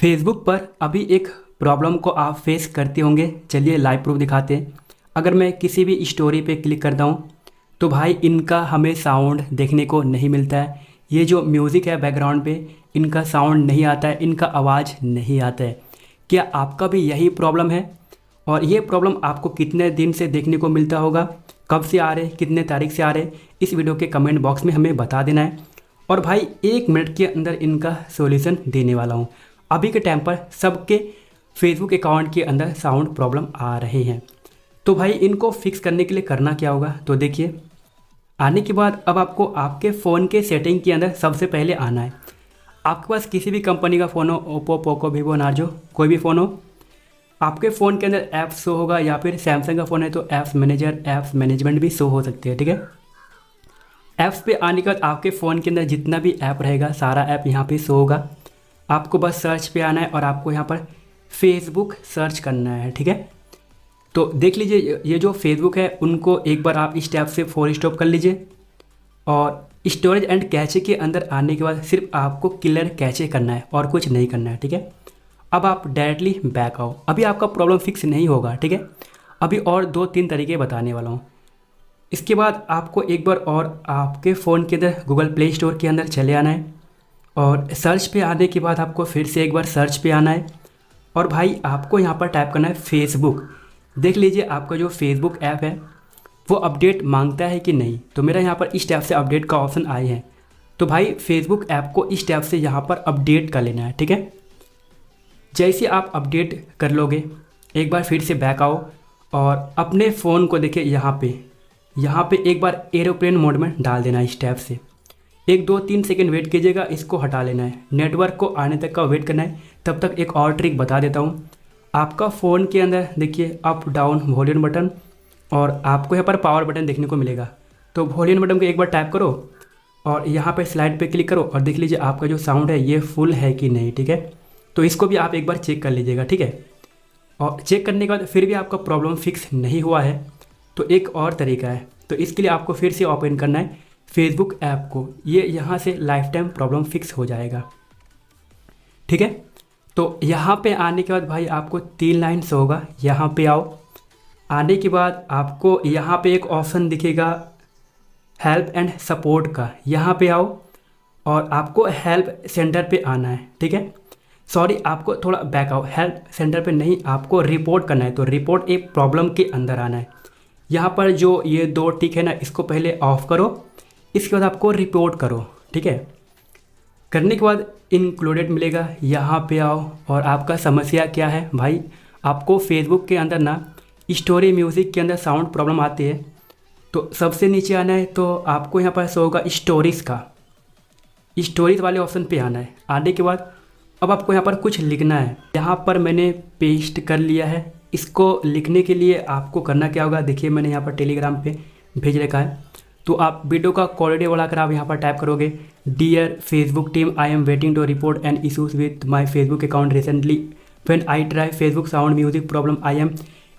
Facebook पर अभी एक प्रॉब्लम को आप फेस करते होंगे। चलिए लाइव प्रूफ दिखाते हैं। अगर मैं किसी भी स्टोरी पे क्लिक करता हूँ तो भाई इनका हमें साउंड देखने को नहीं मिलता है। ये जो म्यूज़िक है बैकग्राउंड पे, इनका साउंड नहीं आता है, इनका आवाज़ नहीं आता है। क्या आपका भी यही प्रॉब्लम है? और ये प्रॉब्लम आपको कितने दिन से देखने को मिलता होगा, कब से आ रहे, कितने तारीख से आ रहे, इस वीडियो के कमेंट बॉक्स में हमें बता देना है। और भाई 1 मिनट के अंदर इनका सॉल्यूशन देने वाला हूँ। अभी के टाइम पर सबके फेसबुक अकाउंट के अंदर साउंड प्रॉब्लम आ रहे हैं। तो भाई इनको फिक्स करने के लिए करना क्या होगा, तो देखिए। आने के बाद अब आपको आपके फ़ोन के सेटिंग के अंदर सबसे पहले आना है। आपके पास किसी भी कंपनी का फ़ोन हो, ओप्पो, पोको, वीवो, नार्जो, कोई भी फ़ोन हो, आपके फ़ोन के अंदर ऐप्स शो होगा। या फिर सैमसंग का फ़ोन है तो ऐप्स मैनेजर, ऐप्स मैनेजमेंट भी शो हो सकती है, ठीक है। ऐप्स पे आने के बाद आपके फ़ोन के अंदर जितना भी ऐप रहेगा सारा ऐप यहाँ पे शो होगा। आपको बस सर्च पे आना है और आपको यहाँ पर फेसबुक सर्च करना है, ठीक है। तो देख लीजिए ये जो फेसबुक है उनको एक बार आप इस टैब से फोर स्टॉप कर लीजिए। और स्टोरेज एंड कैचे के अंदर आने के बाद सिर्फ आपको क्लियर कैचे करना है और कुछ नहीं करना है, ठीक है। अब आप डायरेक्टली बैक आओ। अभी आपका प्रॉब्लम फिक्स नहीं होगा, ठीक है। अभी और 2-3 तरीके बताने वाला हूँ। इसके बाद आपको एक बार और आपके फ़ोन के अंदर गूगल प्ले स्टोर के अंदर चले आना है। और सर्च पे आने के बाद आपको फिर से एक बार सर्च पे आना है। और भाई आपको यहाँ पर टाइप करना है फेसबुक। देख लीजिए आपका जो फेसबुक ऐप है वो अपडेट मांगता है कि नहीं। तो मेरा यहाँ पर इस टैब से अपडेट का ऑप्शन आए हैं। तो भाई फेसबुक ऐप को इस टैब से यहाँ पर अपडेट कर लेना है, ठीक है। जैसे आप अपडेट कर लोगे एक बार फिर से बैक आओ और अपने फ़ोन को देखिए यहाँ पे एक बार एरोप्लेन मोड में डाल देना है। इस टैब से 1-2-3 सेकंड वेट कीजिएगा, इसको हटा लेना है। नेटवर्क को आने तक का वेट करना है। तब तक एक और ट्रिक बता देता हूँ। आपका फ़ोन के अंदर देखिए अप डाउन वॉल्यूम बटन और आपको यहाँ पर पावर बटन देखने को मिलेगा। तो वॉल्यूम बटन को एक बार टैप करो और यहाँ पर स्लाइड पे क्लिक करो और देख लीजिए आपका जो साउंड है ये फुल है कि नहीं, ठीक है। तो इसको भी आप एक बार चेक कर लीजिएगा, ठीक है। और चेक करने के बाद फिर भी आपका प्रॉब्लम फिक्स नहीं हुआ है तो एक और तरीका है। तो इसके लिए आपको फिर से ओपन करना है फेसबुक ऐप को। ये यहाँ से लाइफ टाइम प्रॉब्लम फिक्स हो जाएगा, ठीक है। तो यहाँ पे आने के बाद भाई आपको 3 लाइन्स होगा। यहाँ पे आओ। आने के बाद आपको यहाँ पे एक ऑप्शन दिखेगा हेल्प एंड सपोर्ट का। यहाँ पे आओ और आपको हेल्प सेंटर पे आना है, ठीक है। सॉरी, आपको थोड़ा बैक आओ। हेल्प सेंटर पे नहीं, आपको रिपोर्ट करना है। तो रिपोर्ट एक प्रॉब्लम के अंदर आना है। यहाँ पर जो ये 2 टिक है ना, इसको पहले ऑफ करो। इसके बाद आपको रिपोर्ट करो, ठीक है। करने के बाद इंक्लूडेड मिलेगा। यहाँ पे आओ और आपका समस्या क्या है भाई। आपको फेसबुक के अंदर ना स्टोरी म्यूज़िक के अंदर साउंड प्रॉब्लम आती है। तो सबसे नीचे आना है। तो आपको यहाँ पर शो होगा स्टोरीज़ का। स्टोरीज वाले ऑप्शन पे आना है। आने के बाद अब आपको यहाँ पर कुछ लिखना है। यहाँ पर मैंने पेस्ट कर लिया है। इसको लिखने के लिए आपको करना क्या होगा, देखिए मैंने यहाँ पर टेलीग्राम पे भेज रखा है। तो आप वीडियो का क्वालिटी बढ़ाकर आप यहाँ पर टाइप करोगे dear Facebook team, I am waiting to report and issues with my Facebook account recently when I try Facebook sound music problem, I am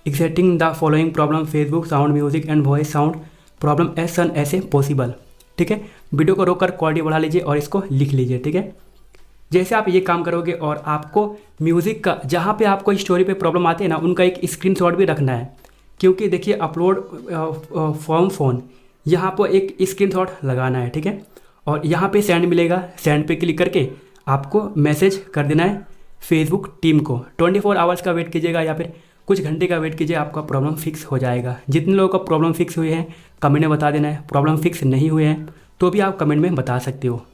accepting the following problem Facebook sound music and voice sound problem as soon as a possible, ठीक है। Video को रोककर quality बढ़ा लीजिए और इसको लिख लीजिए, ठीक है। जैसे आप ये काम करोगे और आपको म्यूज़िक का जहाँ पे आपको स्टोरी पे प्रॉब्लम आती है ना, उनका एक स्क्रीनशॉट भी रखना है। क्योंकि देखिए अपलोड फ्रॉम फ़ोन, यहाँ पर एक स्क्रीनशॉट लगाना है, ठीक है। और यहाँ पे सेंड मिलेगा। सेंड पे क्लिक करके आपको मैसेज कर देना है फेसबुक टीम को। 24 आवर्स का वेट कीजिएगा या फिर कुछ घंटे का वेट कीजिए, आपका प्रॉब्लम फिक्स हो जाएगा। जितने लोगों का प्रॉब्लम फिक्स हुए हैं कमेंट में बता देना है। प्रॉब्लम फिक्स नहीं हुए हैं तो भी आप कमेंट में बता सकते हो।